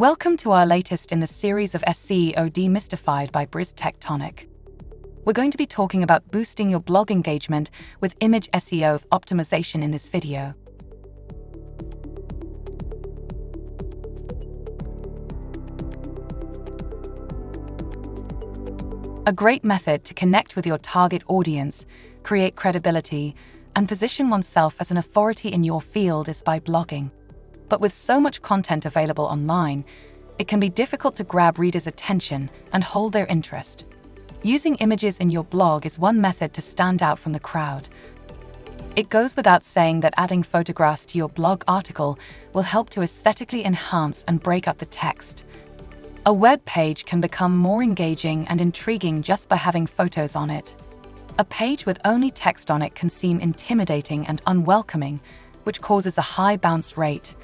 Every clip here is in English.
Welcome to our latest in the series of SEO Demystified by Briz Tectonic. We're going to be talking about boosting your blog engagement with image SEO optimization in this video. A great method to connect with your target audience, create credibility, and position oneself as an authority in your field is by blogging. But with so much content available online, it can be difficult to grab readers' attention and hold their interest. Using images in your blog is one method to stand out from the crowd. It goes without saying that adding photographs to your blog article will help to aesthetically enhance and break up the text. A web page can become more engaging and intriguing just by having photos on it. A page with only text on it can seem intimidating and unwelcoming, which causes a high bounce rate.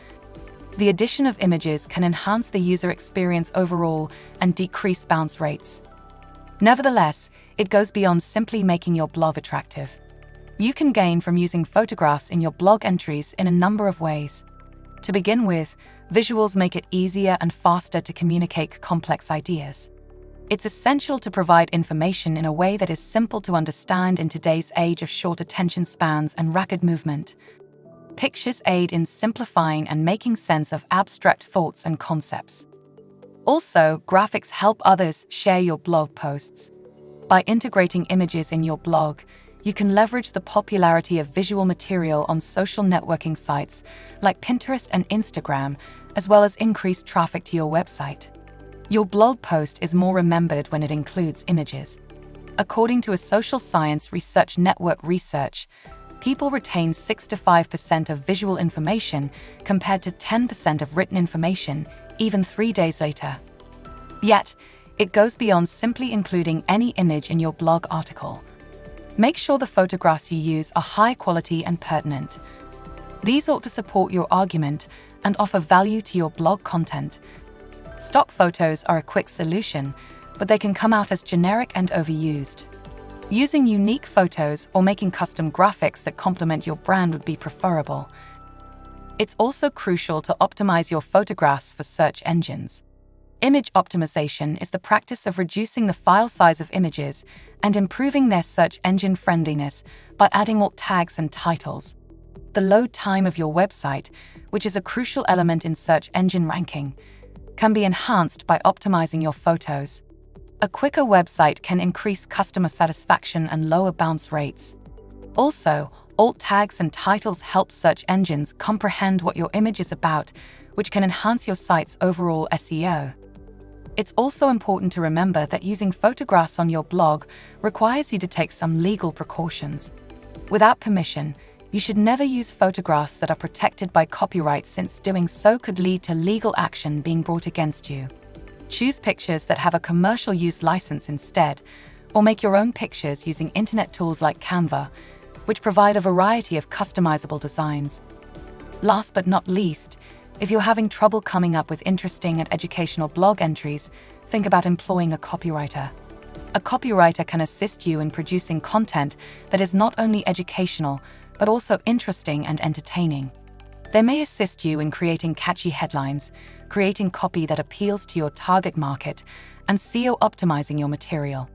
The addition of images can enhance the user experience overall and decrease bounce rates. Nevertheless, it goes beyond simply making your blog attractive. You can gain from using photographs in your blog entries in a number of ways. To begin with, visuals make it easier and faster to communicate complex ideas. It's essential to provide information in a way that is simple to understand in today's age of short attention spans and rapid movement. Pictures aid in simplifying and making sense of abstract thoughts and concepts. Also, graphics help others share your blog posts. By integrating images in your blog, you can leverage the popularity of visual material on social networking sites like Pinterest and Instagram, as well as increase traffic to your website. Your blog post is more remembered when it includes images. According to a social science research network research, people retain 6 to 5% of visual information compared to 10% of written information, even 3 days later. Yet, it goes beyond simply including any image in your blog article. Make sure the photographs you use are high quality and pertinent. These ought to support your argument and offer value to your blog content. Stock photos are a quick solution, but they can come out as generic and overused. Using unique photos or making custom graphics that complement your brand would be preferable. It's also crucial to optimize your photographs for search engines. Image optimization is the practice of reducing the file size of images and improving their search engine friendliness by adding alt tags and titles. The load time of your website, which is a crucial element in search engine ranking, can be enhanced by optimizing your photos. A quicker website can increase customer satisfaction and lower bounce rates. Also, alt tags and titles help search engines comprehend what your image is about, which can enhance your site's overall SEO. It's also important to remember that using photographs on your blog requires you to take some legal precautions. Without permission, you should never use photographs that are protected by copyright, since doing so could lead to legal action being brought against you. Choose pictures that have a commercial use license instead, or make your own pictures using internet tools like Canva, which provide a variety of customizable designs. Last but not least, if you're having trouble coming up with interesting and educational blog entries, think about employing a copywriter. A copywriter can assist you in producing content that is not only educational, but also interesting and entertaining. They may assist you in creating catchy headlines, creating copy that appeals to your target market, and SEO optimizing your material.